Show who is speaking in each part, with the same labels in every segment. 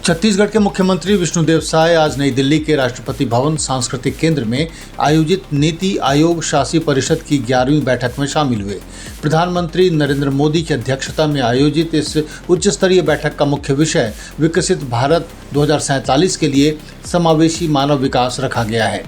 Speaker 1: छत्तीसगढ़ के मुख्यमंत्री विष्णुदेव साय आज नई दिल्ली के राष्ट्रपति भवन सांस्कृतिक केंद्र में आयोजित नीति आयोग शासी परिषद की 11वीं बैठक में शामिल हुए। प्रधानमंत्री नरेंद्र मोदी की अध्यक्षता में आयोजित इस उच्च स्तरीय बैठक का मुख्य विषय विकसित भारत 2047 के लिए समावेशी मानव विकास रखा गया है।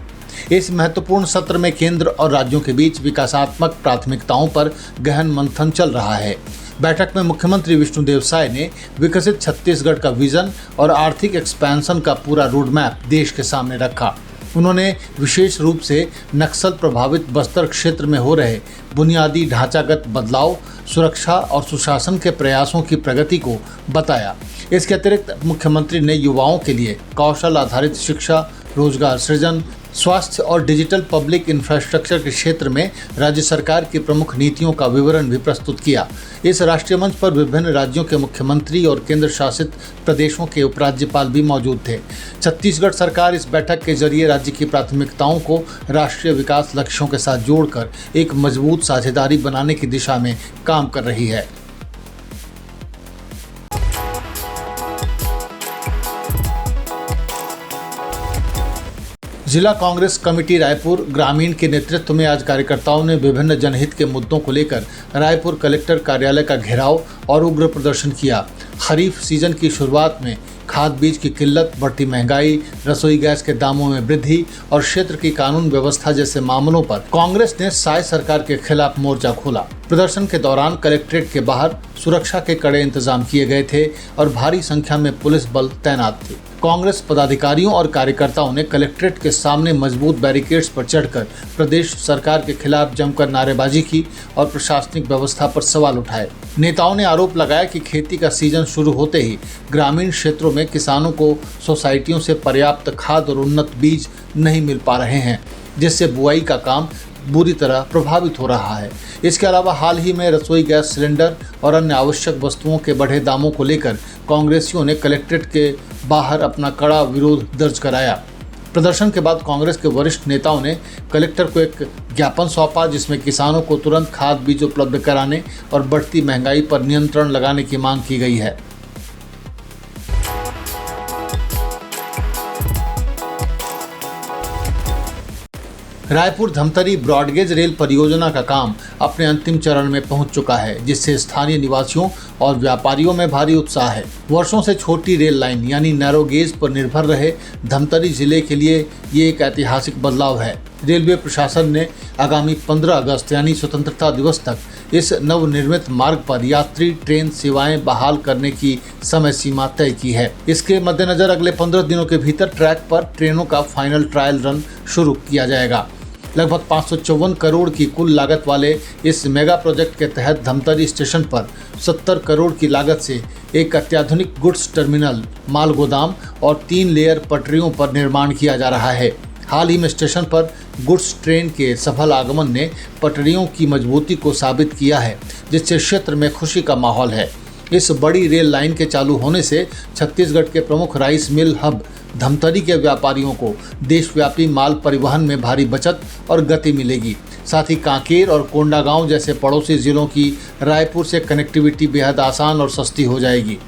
Speaker 1: इस महत्वपूर्ण सत्र में केंद्र और राज्यों के बीच विकासात्मक प्राथमिकताओं पर गहन मंथन चल रहा है। बैठक में मुख्यमंत्री विष्णुदेव साय ने विकसित छत्तीसगढ़ का विजन और आर्थिक एक्सपेंशन का पूरा रोड मैप देश के सामने रखा। उन्होंने विशेष रूप से नक्सल प्रभावित बस्तर क्षेत्र में हो रहे बुनियादी ढांचागत बदलाव, सुरक्षा और सुशासन के प्रयासों की प्रगति को बताया। इसके अतिरिक्त मुख्यमंत्री ने युवाओं के लिए कौशल आधारित शिक्षा, रोजगार सृजन, स्वास्थ्य और डिजिटल पब्लिक इंफ्रास्ट्रक्चर के क्षेत्र में राज्य सरकार की प्रमुख नीतियों का विवरण भी प्रस्तुत किया। इस राष्ट्रीय मंच पर विभिन्न राज्यों के मुख्यमंत्री और केंद्र शासित प्रदेशों के उपराज्यपाल भी मौजूद थे। छत्तीसगढ़ सरकार इस बैठक के जरिए राज्य की प्राथमिकताओं को राष्ट्रीय विकास लक्ष्यों के साथ जोड़कर एक मजबूत साझेदारी बनाने की दिशा में काम कर रही है। जिला कांग्रेस कमेटी रायपुर ग्रामीण के नेतृत्व में आज कार्यकर्ताओं ने विभिन्न जनहित के मुद्दों को लेकर रायपुर कलेक्टर कार्यालय का घेराव और उग्र प्रदर्शन किया। खरीफ सीजन की शुरुआत में खाद बीज की किल्लत, बढ़ती महंगाई, रसोई गैस के दामों में वृद्धि और क्षेत्र की कानून व्यवस्था जैसे मामलों पर कांग्रेस ने साय सरकार के खिलाफ मोर्चा खोला। प्रदर्शन के दौरान कलेक्ट्रेट के बाहर सुरक्षा के कड़े इंतजाम किए गए थे और भारी संख्या में पुलिस बल तैनात थे। कांग्रेस पदाधिकारियों और कार्यकर्ताओं ने कलेक्ट्रेट के सामने मजबूत बैरिकेड्स पर चढ़कर प्रदेश सरकार के खिलाफ जमकर नारेबाजी की और प्रशासनिक व्यवस्था पर सवाल उठाए। नेताओं ने आरोप लगाया कि खेती का सीजन शुरू होते ही ग्रामीण क्षेत्रों में किसानों को सोसाइटियों से पर्याप्त खाद और उन्नत बीज नहीं मिल पा रहे हैं, जिससे बुआई का काम बुरी तरह प्रभावित हो रहा है। इसके अलावा हाल ही में रसोई गैस सिलेंडर और अन्य आवश्यक वस्तुओं के बढ़े दामों को लेकर कांग्रेसियों ने कलेक्ट्रेट के बाहर अपना कड़ा विरोध दर्ज कराया। प्रदर्शन के बाद कांग्रेस के वरिष्ठ नेताओं ने कलेक्टर को एक ज्ञापन सौंपा, जिसमें किसानों को तुरंत खाद बीज उपलब्ध कराने और बढ़ती महंगाई पर नियंत्रण लगाने की मांग की गई है। रायपुर धमतरी ब्रॉडगेज रेल परियोजना का काम अपने अंतिम चरण में पहुंच चुका है, जिससे स्थानीय निवासियों और व्यापारियों में भारी उत्साह है। वर्षों से छोटी रेल लाइन यानी नैरो गेज पर निर्भर रहे धमतरी जिले के लिए ये एक ऐतिहासिक बदलाव है। रेलवे प्रशासन ने आगामी 15 अगस्त यानी स्वतंत्रता दिवस तक इस नवनिर्मित मार्ग पर यात्री ट्रेन सेवाएं बहाल करने की समय सीमा तय की है। इसके मद्देनजर अगले 15 दिनों के भीतर ट्रैक पर ट्रेनों का फाइनल ट्रायल रन शुरू किया जाएगा। लगभग 554 करोड़ की कुल लागत वाले इस मेगा प्रोजेक्ट के तहत धमतरी स्टेशन पर 70 करोड़ की लागत से एक अत्याधुनिक गुड्स टर्मिनल, माल गोदाम और 3 लेयर पटरियों पर निर्माण किया जा रहा है। हाल ही में स्टेशन पर गुड्स ट्रेन के सफल आगमन ने पटरियों की मजबूती को साबित किया है, जिससे क्षेत्र में खुशी का माहौल है। इस बड़ी रेल लाइन के चालू होने से छत्तीसगढ़ के प्रमुख राइस मिल हब धमतरी के व्यापारियों को देशव्यापी माल परिवहन में भारी बचत और गति मिलेगी। साथ ही कांकेर और कोंडागांव जैसे पड़ोसी जिलों की रायपुर से कनेक्टिविटी बेहद आसान और सस्ती हो जाएगी।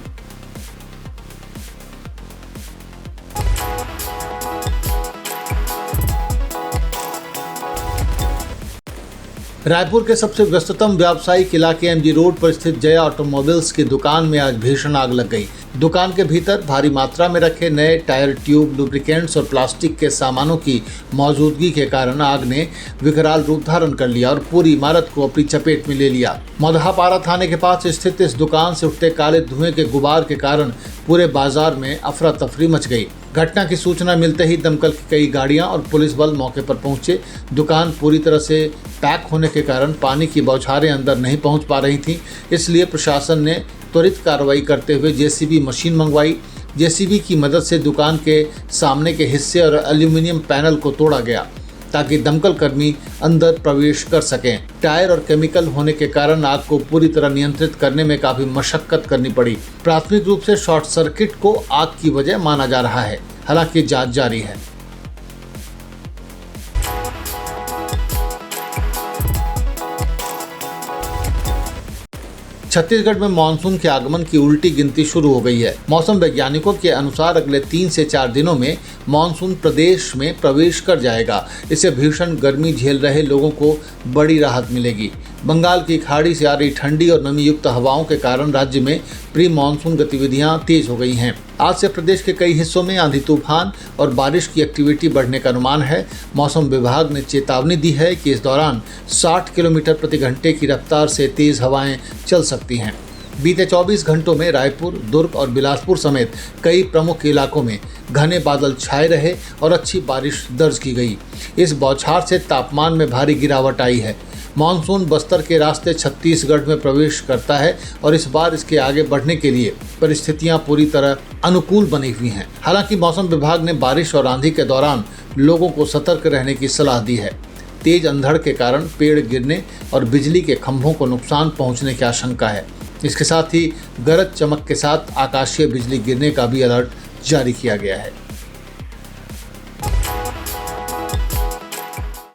Speaker 1: रायपुर के सबसे व्यस्ततम व्यावसायिक इलाके एमजी रोड पर स्थित जया ऑटोमोबाइल्स की दुकान में आज भीषण आग लग गई। दुकान के भीतर भारी मात्रा में रखे नए टायर, ट्यूब, लुब्रिकेंट्स और प्लास्टिक के सामानों की मौजूदगी के कारण आग ने विकराल रूप धारण कर लिया और पूरी इमारत को अपनी चपेट में ले लिया। मधहापारा थाने के पास स्थित इस दुकान से उठते काले धुएं के गुबार के कारण पूरे बाजार में अफरा तफरी मच गई। घटना की सूचना मिलते ही दमकल की कई गाड़ियां और पुलिस बल मौके पर पहुंचे। दुकान पूरी तरह से पैक होने के कारण पानी की बौछारें अंदर नहीं पहुंच पा रही थीं, इसलिए प्रशासन ने त्वरित कार्रवाई करते हुए जेसीबी मशीन मंगवाई। जेसीबी की मदद से दुकान के सामने के हिस्से और एल्यूमिनियम पैनल को तोड़ा गया ताकि दमकल कर्मी अंदर प्रवेश कर सकें। टायर और केमिकल होने के कारण आग को पूरी तरह नियंत्रित करने में काफ़ी मशक्कत करनी पड़ी। प्राथमिक रूप से शॉर्ट सर्किट को आग की वजह माना जा रहा है, हालांकि जांच जारी है। छत्तीसगढ़ में मानसून के आगमन की उल्टी गिनती शुरू हो गई है। मौसम वैज्ञानिकों के अनुसार अगले 3 से 4 दिनों में मानसून प्रदेश में प्रवेश कर जाएगा। इससे भीषण गर्मी झेल रहे लोगों को बड़ी राहत मिलेगी। बंगाल की खाड़ी से आ रही ठंडी और नमी युक्त हवाओं के कारण राज्य में प्री मानसून गतिविधियां तेज हो गई हैं। आज से प्रदेश के कई हिस्सों में आंधी तूफान और बारिश की एक्टिविटी बढ़ने का अनुमान है। मौसम विभाग ने चेतावनी दी है कि इस दौरान 60 किलोमीटर प्रति घंटे की रफ्तार से तेज हवाएं चल सकती हैं। बीते 24 घंटों में रायपुर, दुर्ग और बिलासपुर समेत कई प्रमुख इलाकों में घने बादल छाए रहे और अच्छी बारिश दर्ज की गई। इस बौछार से तापमान में भारी गिरावट आई है। मानसून बस्तर के रास्ते छत्तीसगढ़ में प्रवेश करता है और इस बार इसके आगे बढ़ने के लिए परिस्थितियां पूरी तरह अनुकूल बनी हुई हैं। हालांकि मौसम विभाग ने बारिश और आंधी के दौरान लोगों को सतर्क रहने की सलाह दी है। तेज अंधड़ के कारण पेड़ गिरने और बिजली के खंभों को नुकसान पहुंचने की आशंका है। इसके साथ ही गरज चमक के साथ आकाशीय बिजली गिरने का भी अलर्ट जारी किया गया है।